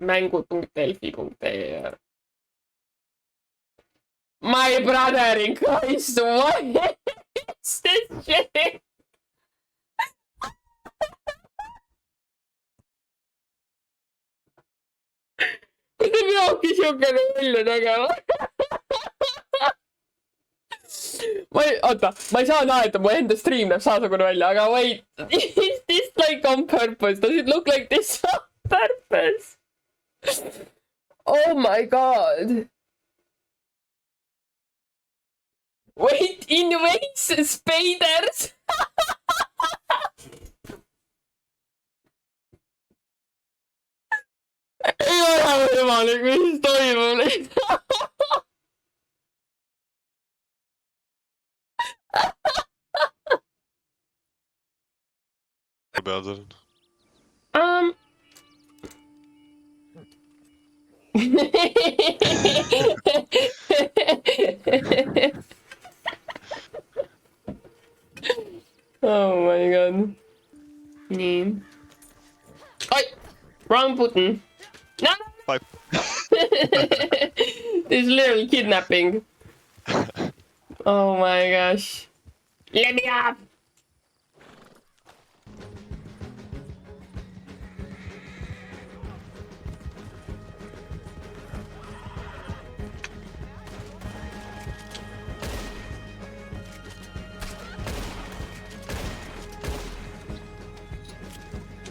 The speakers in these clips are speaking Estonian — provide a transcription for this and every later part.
mängud.delfi.ee. My brother in Christ, what is this shit? Kuidas te peabki siukene välja nägema? Oota, ma ei saa näha, et mu enda stream näeb saasugune välja, aga wait, is this like on purpose? Does it look like this on purpose? Oh my god. Wait, invades spiders? Ei ole võimalik, mis toimub lihtsalt. Pead on. Oh my god. Nii. Oi! Wrong button. No! Bye. This little kidnapping. Oh my gosh. Let me up!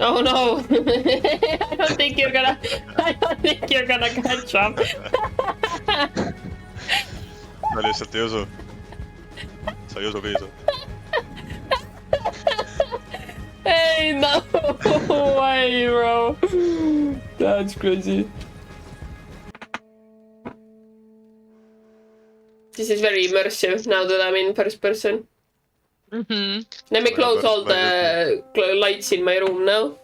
Oh no! I don't think you're gonna catch up. Ma lihtsalt ei usu. Sa ei usu piisa. Hey, no way, bro. That's crazy. This is very immersive now that I'm in first person. Let me close all the lights in my room now.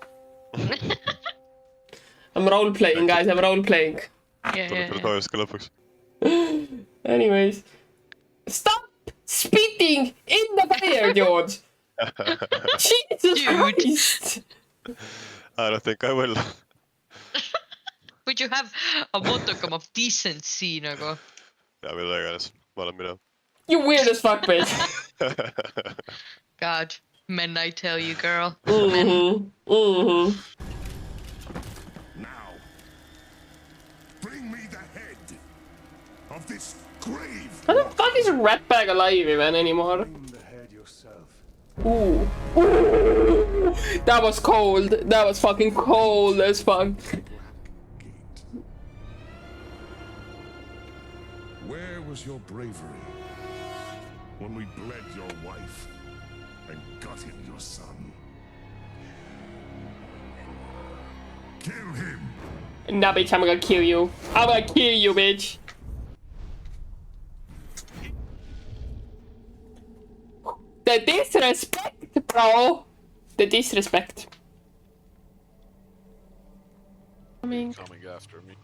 I'm role playing, guys. I'm role playing. Tuleb taevas ka lõpuks. Anyways, stop spitting in the fire, George. Jesus Christ. I don't think I will. Would you have a modicum of decency nagu? Ja mida iganes. Ma olen mina. You weird as fuck, bitch. God, men, I tell you, girl. Mm-hmm. Mm-hmm. Now, bring me the head of this grave. How the fuck is Ratbag alive even anymore? Bring the head yourself. Ooh. Ooh. That was cold. That was fucking cold as fuck. Gate. Where was your bravery when we bled your wife and gutted your son? Kill him! Nah, bitch, I'm gonna kill you. I'm gonna kill you, bitch. The disrespect, bro. The disrespect. Coming after me.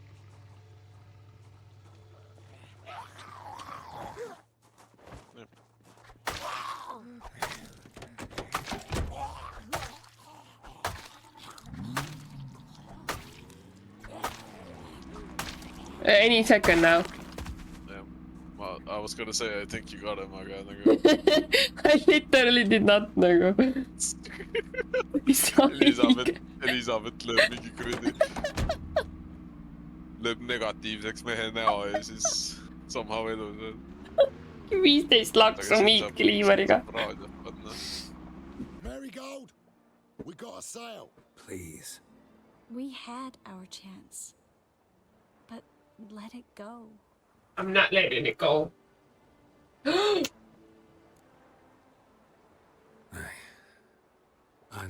Any second now. Damn. Well, I was gonna say, I think you got him, aga nagu. I literally did not nagu. Elisabeth lööb mingi kuradi. Lööb negatiivseks mehe näo ja siis somehow elus. 15 laksu Meat Cleaveriga. Marigold, we got a sail. Please. We had our chance. But let it go. I'm not letting it go. I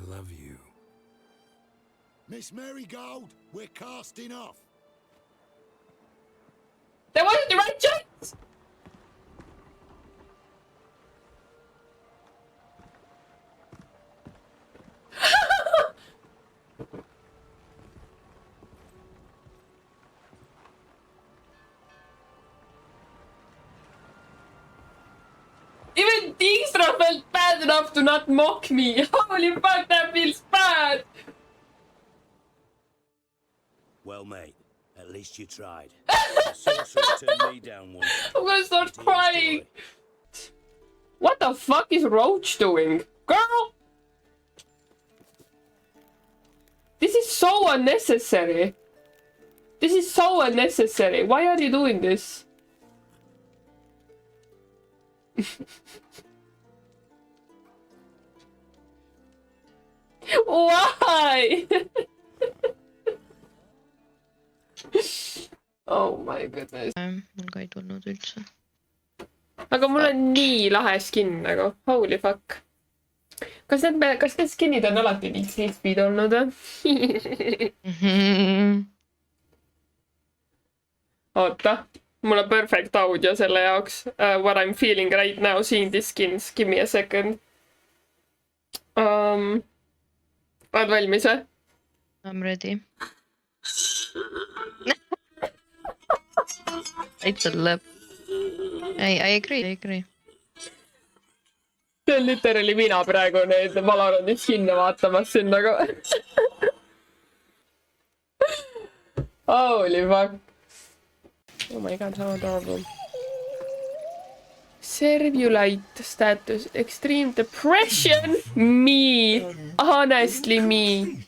love you. Miss Marigold, we're casting off. That wasn't the right choice! Even Dijkstra felt bad enough to not mock me. Holy fuck, that feels bad! Well, mate, at least you tried. The sorcerer turned me down once. I'm gonna start Here's the crying. story. What the fuck is Roach doing? Girl! This is so unnecessary. This is so unnecessary. Why are you doing this? Why? Oh my goodness. Mul ka ei tulnud üldse. aga mul on nii lahe skin nagu. Holy fuck. Kas need skinid on alati nii speed olnud või? Oota. Mul on perfect audio selle jaoks. What I'm feeling right now seeing these skins. Give me a second. Oled valmis või? I'm ready. It's a lip. I agree. See on literally mina praegu neid Valorandi skinne vaatamas siin nagu. Holy fuck. Oh my god, how adorable. Servulite status. Extreme depression. Me. Honestly me.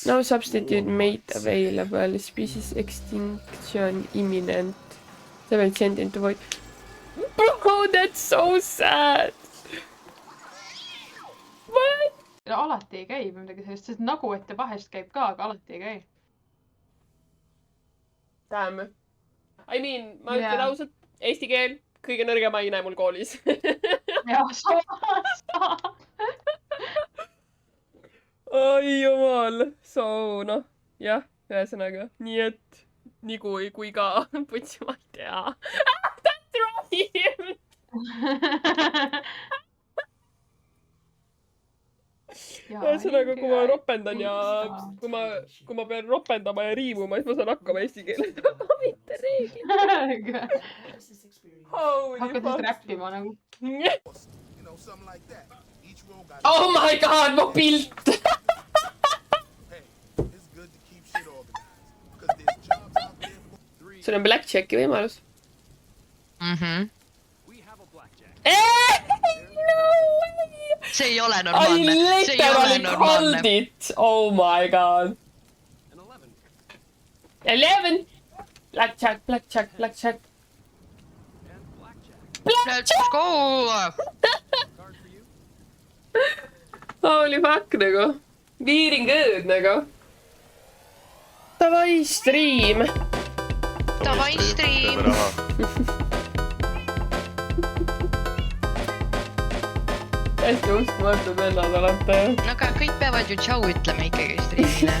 No substitute mate available. Species extinction imminent. 7 sent into void. Bro, that's so sad. What? Alati ei käi midagi sellist, sest nagu ette vahest käib ka, aga alati ei käi. Damn. I mean, ma ütlen ausalt, eesti keel, kõige nõrgem aine mul koolis. Jah, sama. Oi jumal. So, noh, jah, ühesõnaga. Nii et, nii kui ka putsi ma ei tea. That's right! Ühesõnaga, kui ma ropendan ja kui ma pean ropendama ja riimuma, siis ma saan hakkama eesti keeles. Aga mitte reeglid. Hakkad siis räppima nagu. Oh my god, mu pilt! Sul on blackjacki võimalus. No way! See ei ole I normaalne. See ei ole literally normaalne. called it! Oh my god. 11! Blackjack. Let's go! Holy fuck nagu. Beating good nagu. Davai stream. Davai stream. Teeme raha. Hästi uskumatud vennad olete. No aga kõik peavad ju tšau ütlema ikkagi streamile.